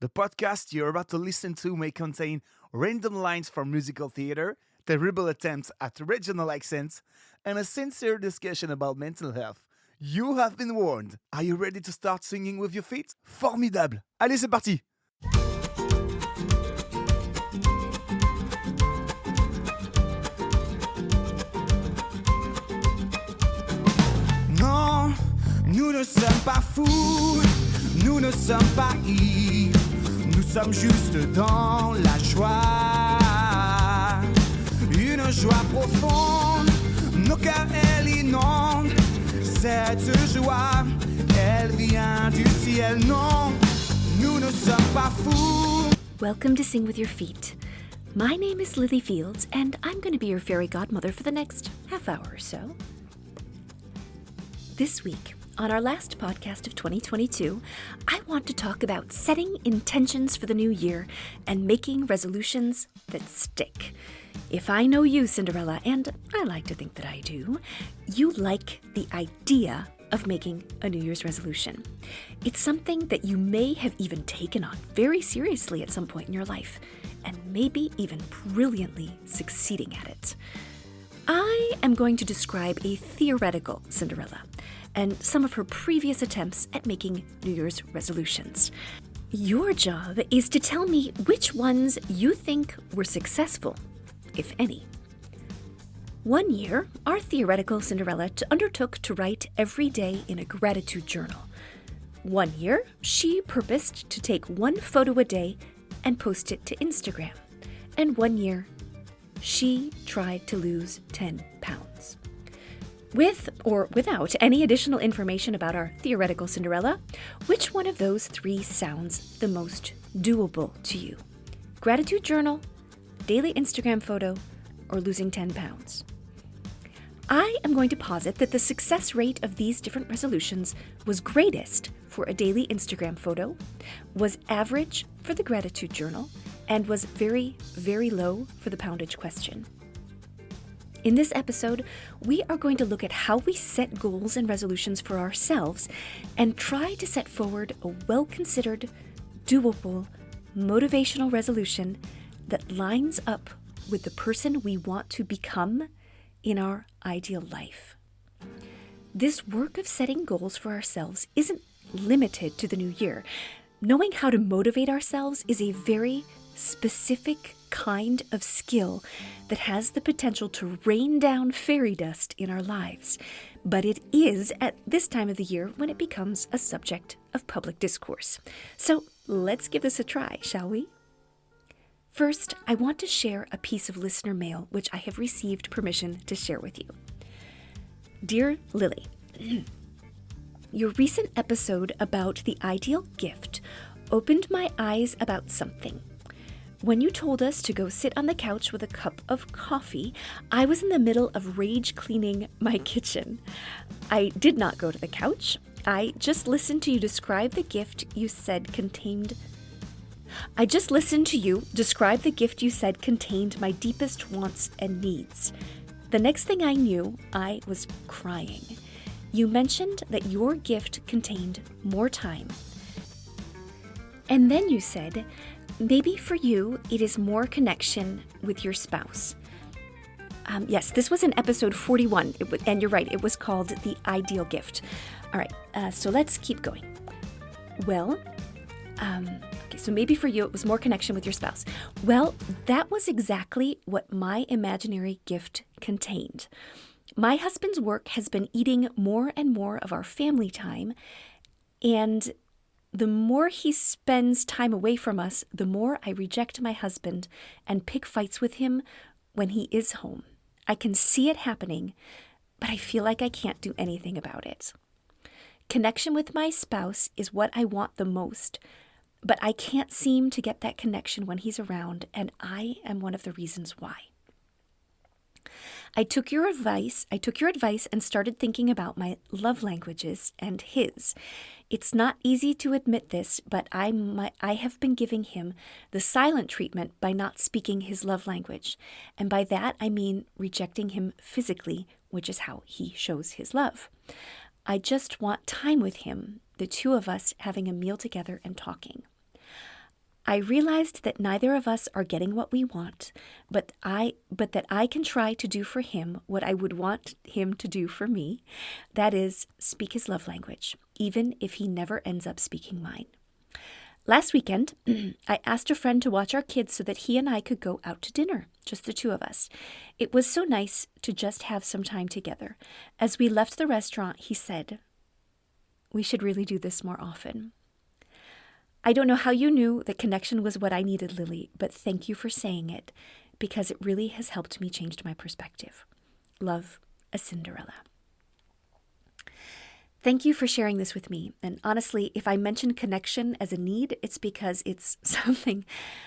The podcast you're about to listen to may contain random lines from musical theater, terrible attempts at regional accents, and a sincere discussion about mental health. You have been warned. Are you ready to start singing with your feet? Formidable! Allez, c'est parti! Non, nous ne sommes pas fous, nous ne sommes pas ivres, nous sommes juste dans la joie. Une joie profonde, nos cœurs elle inonde. Cette joie, elle vient du ciel. Non, nous ne sommes pas fous. Welcome to Sing With Your Feet. My name is Lily Fields, and I'm going to be your fairy godmother for the next half hour or so. This week, on our last podcast of 2022, I want to talk about setting intentions for the new year and making resolutions that stick. If I know you, Cinderella, and I like to think that I do, you like the idea of making a New Year's resolution. It's something that you may have even taken on very seriously at some point in your life, and maybe even brilliantly succeeding at it. I am going to describe a theoretical Cinderella and some of her previous attempts at making New Year's resolutions. Your job is to tell me which ones you think were successful, if any. One year, our theoretical Cinderella undertook to write every day in a gratitude journal. One year, she purposed to take one photo a day and post it to Instagram. And one year, she tried to lose 10 pounds. With or without any additional information about our theoretical Cinderella, which one of those three sounds the most doable to you? Gratitude journal, daily Instagram photo, or losing 10 pounds? I am going to posit that the success rate of these different resolutions was greatest for a daily Instagram photo, was average for the gratitude journal, and was very, very low for the poundage question. In this episode, we are going to look at how we set goals and resolutions for ourselves and try to set forward a well-considered, doable, motivational resolution that lines up with the person we want to become in our ideal life. This work of setting goals for ourselves isn't limited to the new year. Knowing how to motivate ourselves is a very specific kind of skill that has the potential to rain down fairy dust in our lives. But it is at this time of the year when it becomes a subject of public discourse. So let's give this a try, shall we? First, I want to share a piece of listener mail which I have received permission to share with you. Dear Lily, your recent episode about the ideal gift opened my eyes about something. When you told us to go sit on the couch with a cup of coffee, I was in the middle of rage cleaning my kitchen. I did not go to the couch. I just listened to you describe the gift you said contained my deepest wants and needs. The next thing I knew, I was crying. You mentioned that your gift contained more time. And then you said, maybe for you, it is more connection with your spouse. Yes, this was in episode 41, and you're right, it was called The Ideal Gift. All right, so let's keep going. Well, okay, so maybe for you, it was more connection with your spouse. Well, that was exactly what my imaginary gift contained. My husband's work has been eating more and more of our family time, and the more he spends time away from us, the more I reject my husband and pick fights with him when he is home. I can see it happening, but I feel like I can't do anything about it. Connection with my spouse is what I want the most, but I can't seem to get that connection when he's around, and I am one of the reasons why. I took your advice and started thinking about my love languages and his. It's not easy to admit this, but I have been giving him the silent treatment by not speaking his love language. And by that, I mean rejecting him physically, which is how he shows his love. I just want time with him, the two of us having a meal together and talking. I realized that neither of us are getting what we want, but that I can try to do for him what I would want him to do for me. That is, speak his love language, even if he never ends up speaking mine. Last weekend, I asked a friend to watch our kids so that he and I could go out to dinner, just the two of us. It was so nice to just have some time together. As we left the restaurant, he said, "We should really do this more often." I don't know how you knew that connection was what I needed, Lily, but thank you for saying it, because it really has helped me change my perspective. Love, a Cinderella. Thank you for sharing this with me. And honestly, if I mention connection as a need, it's because it's something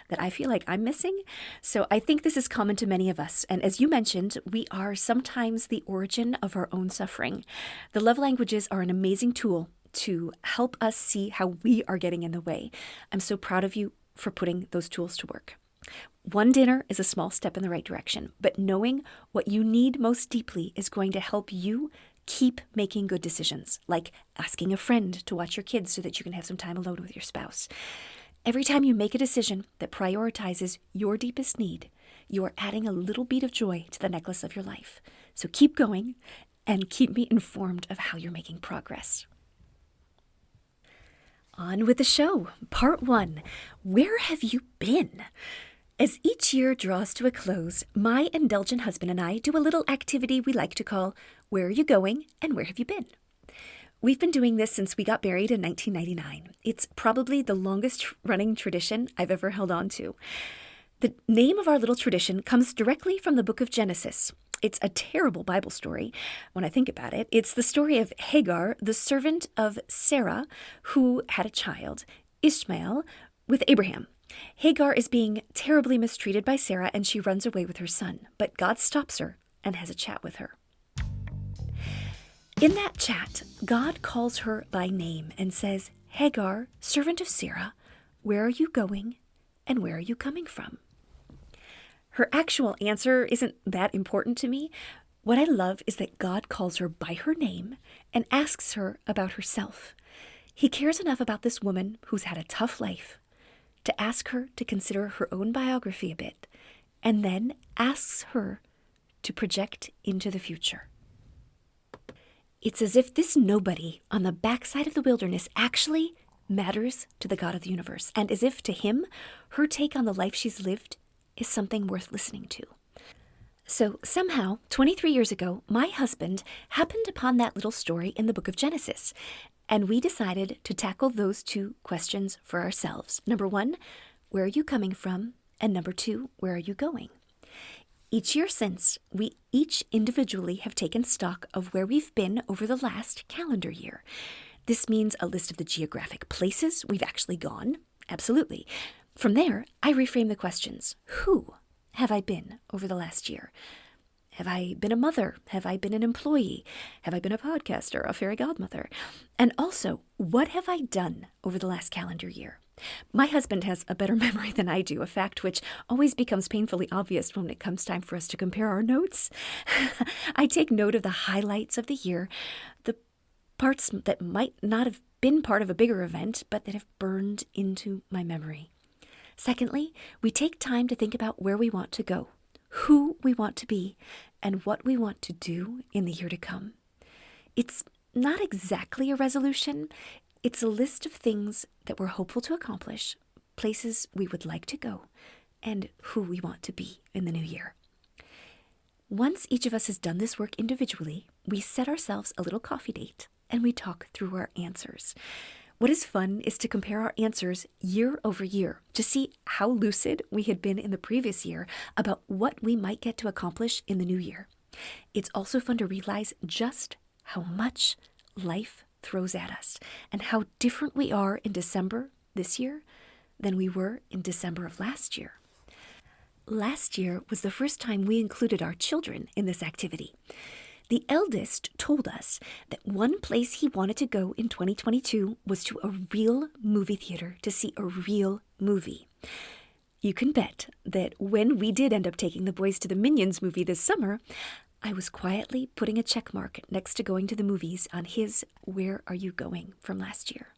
that I feel like I'm missing. So I think this is common to many of us. And as you mentioned, we are sometimes the origin of our own suffering. The love languages are an amazing tool to help us see how we are getting in the way. I'm so proud of you for putting those tools to work. One dinner is a small step in the right direction, but knowing what you need most deeply is going to help you keep making good decisions, like asking a friend to watch your kids so that you can have some time alone with your spouse. Every time you make a decision that prioritizes your deepest need, you are adding a little bead of joy to the necklace of your life. So keep going and keep me informed of how you're making progress. On with the show. Part 1. Where have you been? As each year draws to a close, my indulgent husband and I do a little activity we like to call Where Are You Going and Where Have You Been? We've been doing this since we got married in 1999. It's probably the longest running tradition I've ever held on to. The name of our little tradition comes directly from the book of Genesis. It's a terrible Bible story when I think about it. It's the story of Hagar, the servant of Sarah, who had a child, Ishmael, with Abraham. Hagar is being terribly mistreated by Sarah, and she runs away with her son. But God stops her and has a chat with her. In that chat, God calls her by name and says, "Hagar, servant of Sarah, where are you going and where are you coming from?" Her actual answer isn't that important to me. What I love is that God calls her by her name and asks her about herself. He cares enough about this woman who's had a tough life to ask her to consider her own biography a bit, and then asks her to project into the future. It's as if this nobody on the backside of the wilderness actually matters to the God of the universe, and as if to him, her take on the life she's lived is something worth listening to. So somehow, 23 years ago, my husband happened upon that little story in the book of Genesis, and we decided to tackle those two questions for ourselves. Number 1, where are you coming from? And number 2, where are you going? Each year since, we each individually have taken stock of where we've been over the last calendar year. This means a list of the geographic places we've actually gone. Absolutely. From there, I reframe the questions. Who have I been over the last year? Have I been a mother? Have I been an employee? Have I been a podcaster, a fairy godmother? And also, what have I done over the last calendar year? My husband has a better memory than I do, a fact which always becomes painfully obvious when it comes time for us to compare our notes. I take note of the highlights of the year, the parts that might not have been part of a bigger event, but that have burned into my memory. Secondly, we take time to think about where we want to go, who we want to be, and what we want to do in the year to come. It's not exactly a resolution. It's a list of things that we're hopeful to accomplish, places we would like to go, and who we want to be in the new year. Once each of us has done this work individually, we set ourselves a little coffee date, and we talk through our answers. What is fun is to compare our answers year over year to see how lucid we had been in the previous year about what we might get to accomplish in the new year. It's also fun to realize just how much life throws at us and how different we are in December this year than we were in December of last year. Last year was the first time we included our children in this activity. The eldest told us that one place he wanted to go in 2022 was to a real movie theater to see a real movie. You can bet that when we did end up taking the boys to the Minions movie this summer, I was quietly putting a check mark next to going to the movies on his "Where Are You Going" from last year.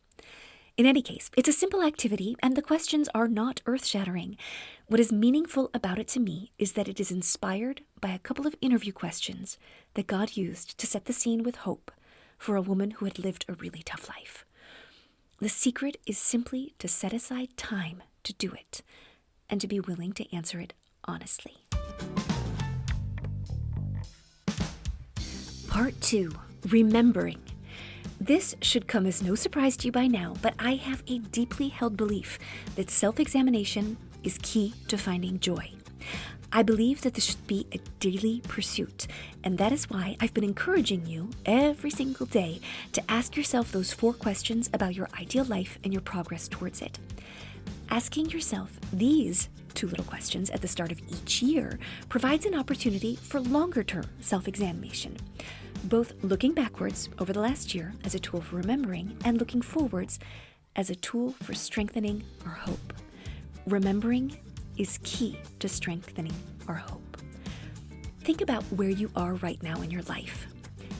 In any case, it's a simple activity, and the questions are not earth-shattering. What is meaningful about it to me is that it is inspired by a couple of interview questions that God used to set the scene with hope for a woman who had lived a really tough life. The secret is simply to set aside time to do it and to be willing to answer it honestly. Part 2, Remembering. This should come as no surprise to you by now, but I have a deeply held belief that self-examination is key to finding joy. I believe that this should be a daily pursuit, and that is why I've been encouraging you every single day to ask yourself those 4 questions about your ideal life and your progress towards it. Asking yourself these 2 little questions at the start of each year provides an opportunity for longer-term self-examination, both looking backwards over the last year as a tool for remembering and looking forwards as a tool for strengthening our hope. Remembering is key to strengthening our hope. Think about where you are right now in your life.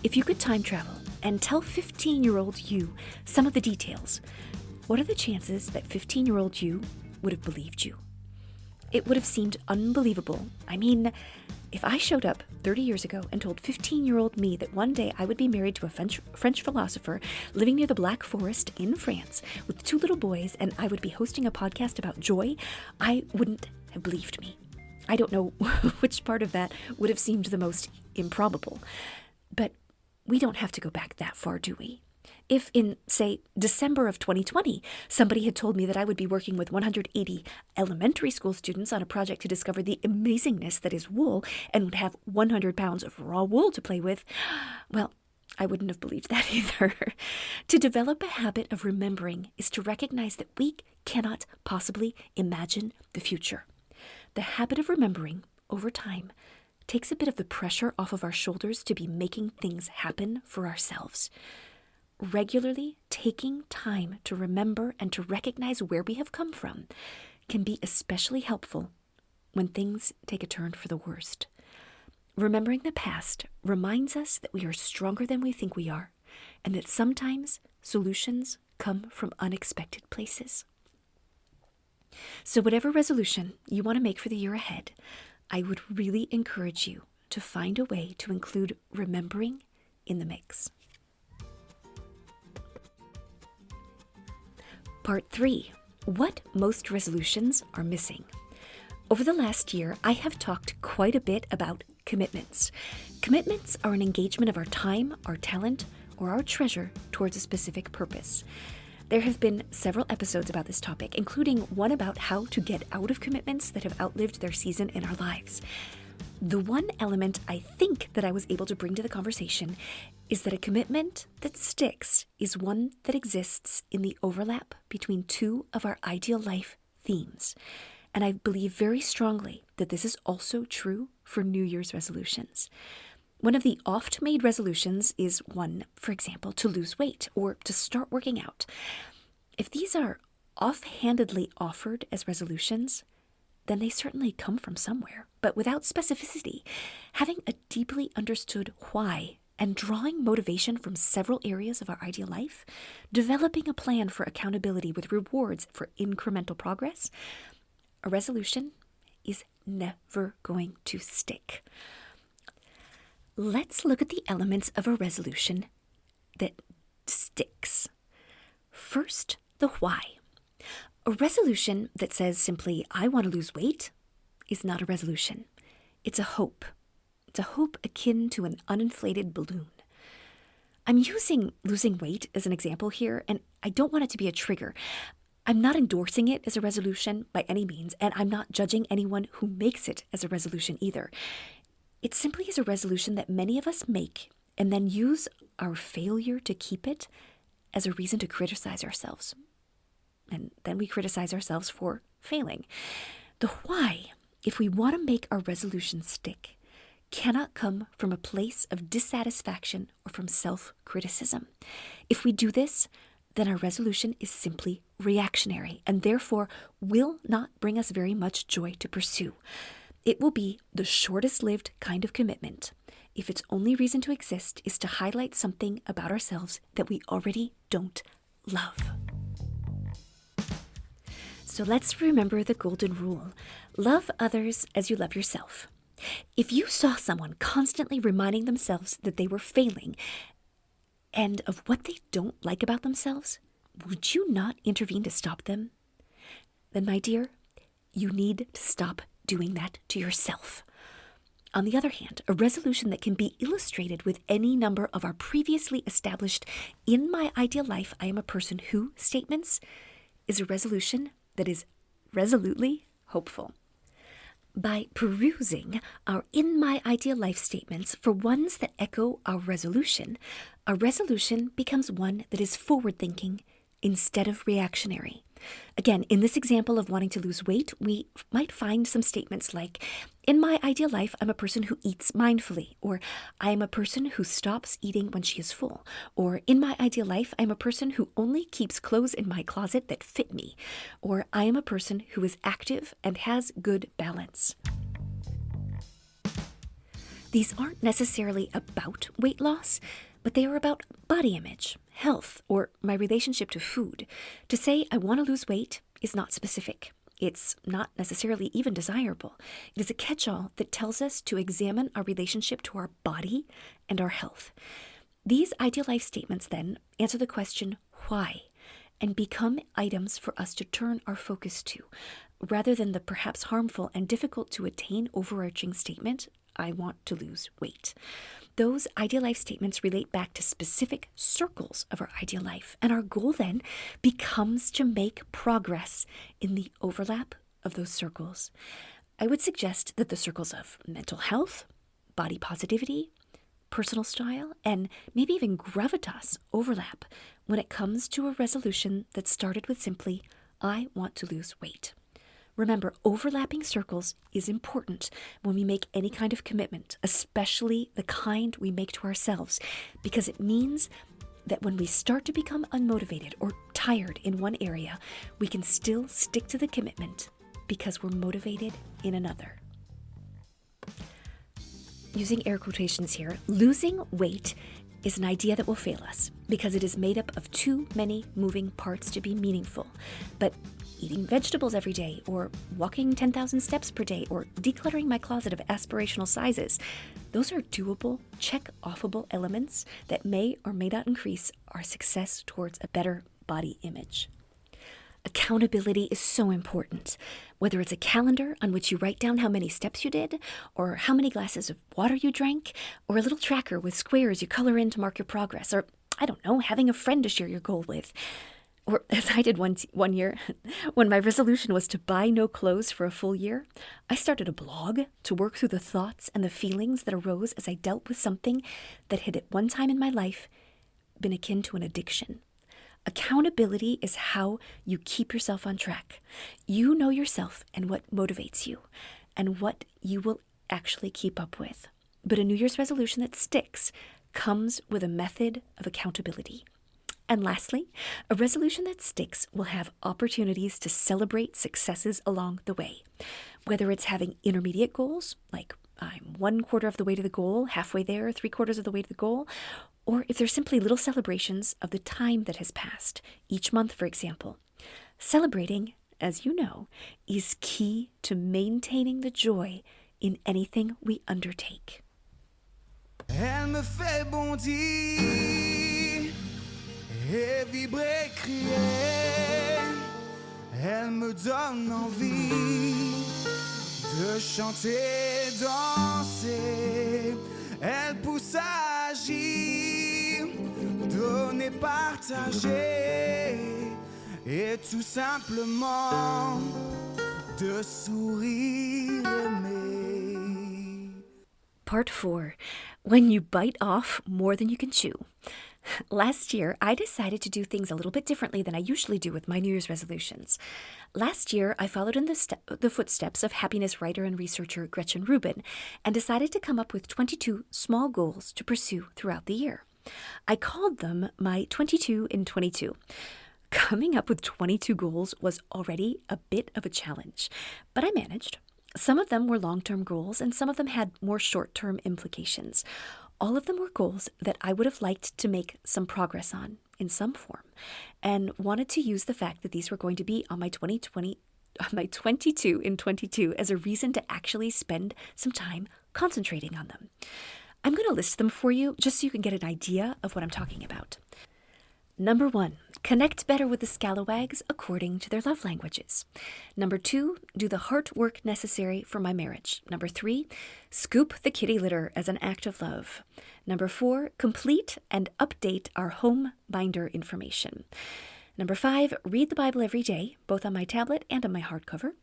If you could time travel and tell 15-year-old you some of the details, what are the chances that 15-year-old you would have believed you? It would have seemed unbelievable. I mean, if I showed up 30 years ago and told 15-year-old me that one day I would be married to a French philosopher living near the Black Forest in France with 2 little boys and I would be hosting a podcast about joy, I wouldn't have believed me. I don't know which part of that would have seemed the most improbable. But we don't have to go back that far, do we? If in, say, December of 2020, somebody had told me that I would be working with 180 elementary school students on a project to discover the amazingness that is wool and would have 100 pounds of raw wool to play with, well, I wouldn't have believed that either. To develop a habit of remembering is to recognize that we cannot possibly imagine the future. The habit of remembering, over time, takes a bit of the pressure off of our shoulders to be making things happen for ourselves. Regularly taking time to remember and to recognize where we have come from can be especially helpful when things take a turn for the worst. Remembering the past reminds us that we are stronger than we think we are, and that sometimes solutions come from unexpected places. So whatever resolution you want to make for the year ahead, I would really encourage you to find a way to include remembering in the mix. Part 3, what most resolutions are missing. Over the last year, I have talked quite a bit about commitments. Commitments are an engagement of our time, our talent, or our treasure towards a specific purpose. There have been several episodes about this topic, including one about how to get out of commitments that have outlived their season in our lives. The one element I think that I was able to bring to the conversation is that a commitment that sticks is one that exists in the overlap between 2 of our ideal life themes. And I believe very strongly that this is also true for New Year's resolutions. One of the oft-made resolutions is one, for example, to lose weight or to start working out. If these are offhandedly offered as resolutions, then they certainly come from somewhere, but without specificity. Having a deeply understood why and drawing motivation from several areas of our ideal life, developing a plan for accountability with rewards for incremental progress, a resolution is never going to stick. Let's look at the elements of a resolution that sticks. First, the why. A resolution that says simply, I want to lose weight, is not a resolution. It's a hope. It's a hope akin to an uninflated balloon. I'm using losing weight as an example here, and I don't want it to be a trigger. I'm not endorsing it as a resolution by any means, and I'm not judging anyone who makes it as a resolution either. It simply is a resolution that many of us make and then use our failure to keep it as a reason to criticize ourselves. And then we criticize ourselves for failing. The why, if we want to make our resolution stick, cannot come from a place of dissatisfaction or from self-criticism. If we do this, then our resolution is simply reactionary and therefore will not bring us very much joy to pursue. It will be the shortest-lived kind of commitment if its only reason to exist is to highlight something about ourselves that we already don't love. So let's remember the golden rule. Love others as you love yourself. If you saw someone constantly reminding themselves that they were failing and of what they don't like about themselves, would you not intervene to stop them? Then, my dear, you need to stop doing that to yourself. On the other hand, a resolution that can be illustrated with any number of our previously established "in my ideal life, I am a person who" statements is a resolution that is resolutely hopeful. By perusing our "in my ideal life" statements for ones that echo our resolution becomes one that is forward-thinking instead of reactionary. Again, in this example of wanting to lose weight, we might find some statements like, "In my ideal life, I'm a person who eats mindfully," or "I am a person who stops eating when she is full," or "In my ideal life, I'm a person who only keeps clothes in my closet that fit me," or "I am a person who is active and has good balance." These aren't necessarily about weight loss, but they are about body image, health, or my relationship to food. To say "I want to lose weight" is not specific. It's not necessarily even desirable. It is a catch-all that tells us to examine our relationship to our body and our health. These ideal life statements then answer the question, why, and become items for us to turn our focus to, rather than the perhaps harmful and difficult to attain overarching statement, "I want to lose weight." Those ideal life statements relate back to specific circles of our ideal life, and our goal then becomes to make progress in the overlap of those circles. I would suggest that the circles of mental health, body positivity, personal style, and maybe even gravitas overlap when it comes to a resolution that started with simply, "I want to lose weight." Remember, overlapping circles is important when we make any kind of commitment, especially the kind we make to ourselves, because it means that when we start to become unmotivated or tired in one area, we can still stick to the commitment because we're motivated in another. Using air quotations here, losing weight is an idea that will fail us because it is made up of too many moving parts to be meaningful. But eating vegetables every day, or walking 10,000 steps per day, or decluttering my closet of aspirational sizes, those are doable, check-offable elements that may or may not increase our success towards a better body image. Accountability is so important. Whether it's a calendar on which you write down how many steps you did, or how many glasses of water you drank, or a little tracker with squares you color in to mark your progress, or, I don't know, having a friend to share your goal with. Or as I did one year, when my resolution was to buy no clothes for a full year, I started a blog to work through the thoughts and the feelings that arose as I dealt with something that had at one time in my life been akin to an addiction. Accountability is how you keep yourself on track. You know yourself and what motivates you, and what you will actually keep up with. But a New Year's resolution that sticks comes with a method of accountability. And lastly, a resolution that sticks will have opportunities to celebrate successes along the way. Whether it's having intermediate goals, like I'm 1/4 of the way to the goal, halfway there, 3/4 of the way to the goal, or if they're simply little celebrations of the time that has passed, each month, for example. Celebrating, as you know, is key to maintaining the joy in anything we undertake. Elle me fait bondir et vibrer, crier. Elle me donne envie de chanter, danser. Elle pousse à agir, donner, partager. Et tout simplement de sourire, aimer. Part 4. When you bite off more than you can chew. Last year, I decided to do things a little bit differently than I usually do with my New Year's resolutions. Last year, I followed in the footsteps of happiness writer and researcher Gretchen Rubin and decided to come up with 22 small goals to pursue throughout the year. I called them my 22 in 22. Coming up with 22 goals was already a bit of a challenge, but I managed. Some of them were long-term goals, and some of them had more short-term implications. All of them were goals that I would have liked to make some progress on, in some form, and wanted to use the fact that these were going to be on my 22 in 22 as a reason to actually spend some time concentrating on them. I'm going to list them for you just so you can get an idea of what I'm talking about. Number 1, connect better with the scalawags according to their love languages. Number 2, do the heart work necessary for my marriage. Number 3, scoop the kitty litter as an act of love. Number 4, complete and update our home binder information. Number 5, read the Bible every day, both on my tablet and on my hardcover.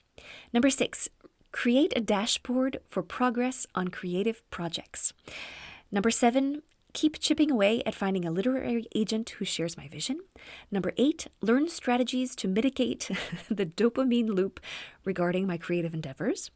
Number 6, create a dashboard for progress on creative projects. Number 7, keep chipping away at finding a literary agent who shares my vision. Number 8, learn strategies to mitigate the dopamine loop regarding my creative endeavors.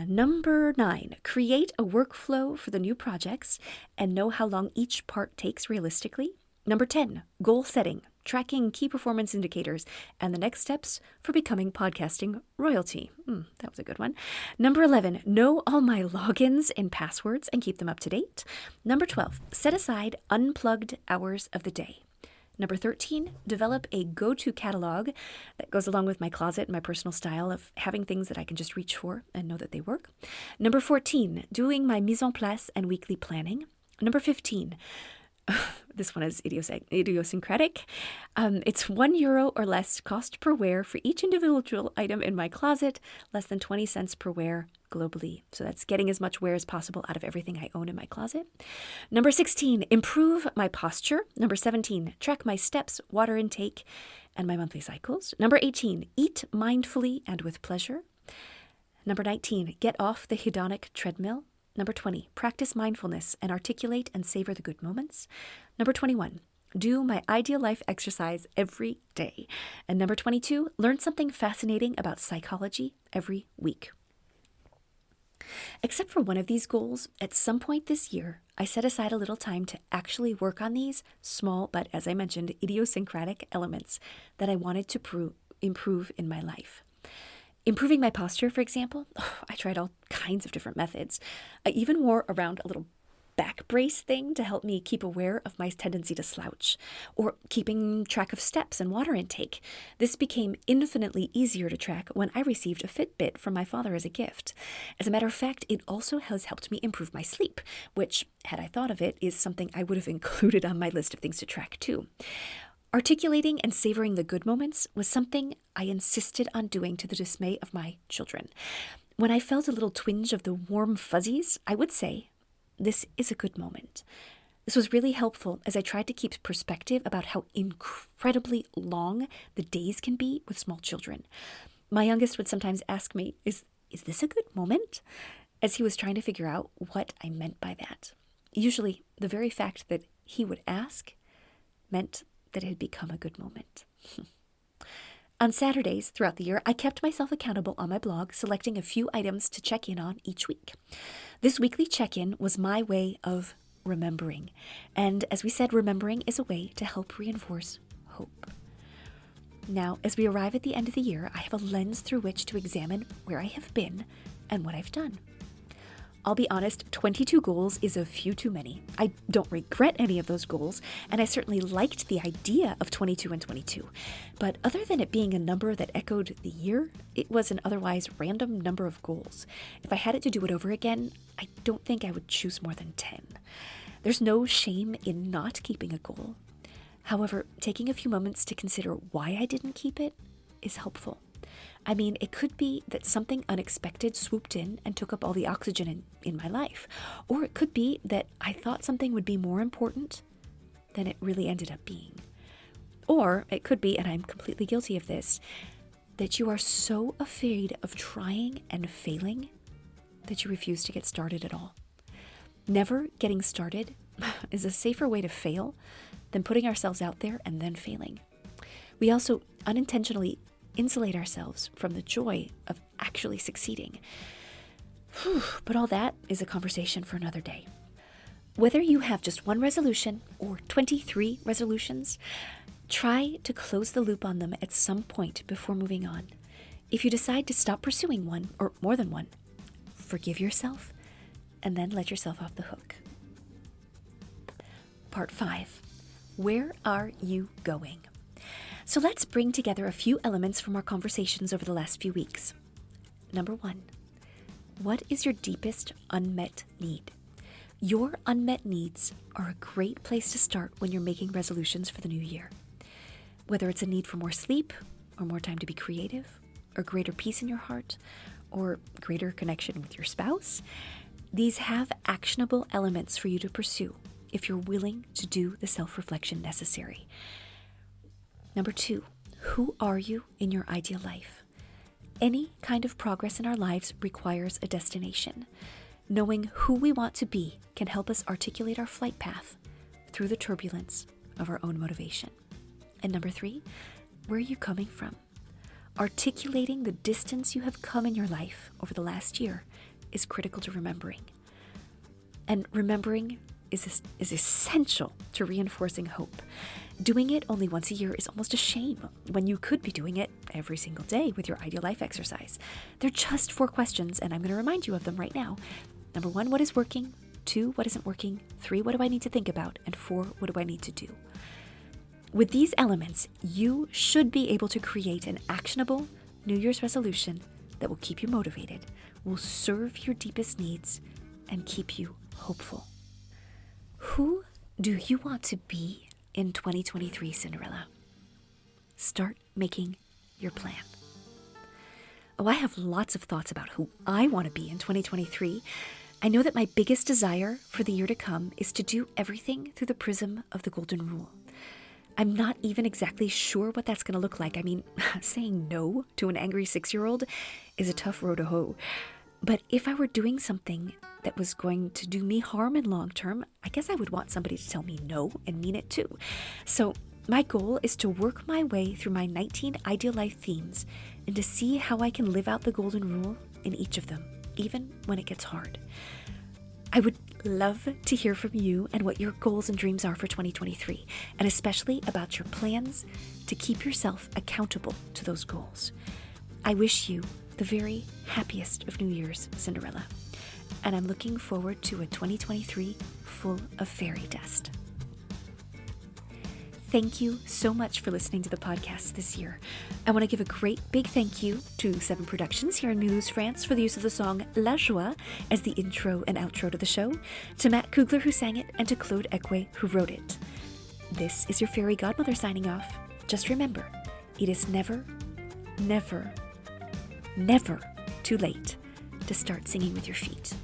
Number 9, create a workflow for the new projects and know how long each part takes realistically. Number 10, goal setting, tracking key performance indicators, and the next steps for becoming podcasting royalty. That was a good one. Number 11, know all my logins and passwords and keep them up to date. Number 12, set aside unplugged hours of the day. Number 13, develop a go-to catalog that goes along with my closet and my personal style of having things that I can just reach for and know that they work. Number 14, doing my mise en place and weekly planning. Number 15, this one is idiosyncratic. It's €1 or less cost per wear for each individual item in my closet, less than 20 cents per wear globally. So that's getting as much wear as possible out of everything I own in my closet. Number 16, improve my posture. Number 17, track my steps, water intake, and my monthly cycles. Number 18, eat mindfully and with pleasure. Number 19, get off the hedonic treadmill. Number 20, practice mindfulness and articulate and savor the good moments. Number 21, do my ideal life exercise every day. And number 22, learn something fascinating about psychology every week. Except for one of these goals, at some point this year, I set aside a little time to actually work on these small, but as I mentioned, idiosyncratic elements that I wanted to improve in my life. Improving my posture, for example, I tried all kinds of different methods. I even wore around a little back brace thing to help me keep aware of my tendency to slouch, or keeping track of steps and water intake. This became infinitely easier to track when I received a Fitbit from my father as a gift. As a matter of fact, it also has helped me improve my sleep, which, had I thought of it, is something I would have included on my list of things to track too. Articulating and savoring the good moments was something I insisted on doing to the dismay of my children. When I felt a little twinge of the warm fuzzies, I would say, "This is a good moment." This was really helpful as I tried to keep perspective about how incredibly long the days can be with small children. My youngest would sometimes ask me, is this a good moment? As he was trying to figure out what I meant by that. Usually, the very fact that he would ask meant that it had become a good moment. On Saturdays throughout the year, I kept myself accountable on my blog, selecting a few items to check in on each week. This weekly check-in was my way of remembering. And as we said, remembering is a way to help reinforce hope. Now, as we arrive at the end of the year, I have a lens through which to examine where I have been and what I've done. I'll be honest, 22 goals is a few too many. I don't regret any of those goals, and I certainly liked the idea of 22 and 22. But other than it being a number that echoed the year, it was an otherwise random number of goals. If I had it to do it over again, I don't think I would choose more than 10. There's no shame in not keeping a goal. However, taking a few moments to consider why I didn't keep it is helpful. I mean, it could be that something unexpected swooped in and took up all the oxygen in my life. Or it could be that I thought something would be more important than it really ended up being. Or it could be, and I'm completely guilty of this, that you are so afraid of trying and failing that you refuse to get started at all. Never getting started is a safer way to fail than putting ourselves out there and then failing. We also unintentionally insulate ourselves from the joy of actually succeeding. But all that is a conversation for another day. Whether you have just one resolution or 23 resolutions, try to close the loop on them at some point before moving on. If you decide to stop pursuing one or more than one, forgive yourself and then let yourself off the hook. Part 5. Where are you going? So let's bring together a few elements from our conversations over the last few weeks. Number 1, what is your deepest unmet need? Your unmet needs are a great place to start when you're making resolutions for the new year. Whether it's a need for more sleep, or more time to be creative, or greater peace in your heart, or greater connection with your spouse, these have actionable elements for you to pursue if you're willing to do the self-reflection necessary. Number 2, who are you in your ideal life? Any kind of progress in our lives requires a destination. Knowing who we want to be can help us articulate our flight path through the turbulence of our own motivation. And number 3, where are you coming from? Articulating the distance you have come in your life over the last year is critical to remembering. And remembering is essential to reinforcing hope. Doing it only once a year is almost a shame when you could be doing it every single day with your ideal life exercise. They're just 4 questions, and I'm going to remind you of them right now. Number 1, what is working? 2, what isn't working? 3, what do I need to think about? And 4, what do I need to do? With these elements, you should be able to create an actionable New Year's resolution that will keep you motivated, will serve your deepest needs, and keep you hopeful. Who do you want to be in 2023, Cinderella? Start making your plan. Oh, I have lots of thoughts about who I want to be in 2023. I know that my biggest desire for the year to come is to do everything through the prism of the golden rule. I'm not even exactly sure what that's going to look like. I mean, saying no to an angry 6-year-old is a tough row to hoe. But if I were doing something that was going to do me harm in long term, I guess I would want somebody to tell me no and mean it too. So my goal is to work my way through my 19 ideal life themes and to see how I can live out the golden rule in each of them, even when it gets hard. I would love to hear from you and what your goals and dreams are for 2023, and especially about your plans to keep yourself accountable to those goals. I wish you the very happiest of New Year's, Cinderella, and I'm looking forward to a 2023 full of fairy dust. Thank you so much for listening to the podcast this year. I want to give a great big thank you to 7 Productions here in Mulhouse, France for the use of the song La Joie as the intro and outro to the show, to Matt Kugler who sang it, and to Claude Ekwe who wrote it. This is your fairy godmother signing off. Just remember, it is never, never, never too late to start singing with your feet.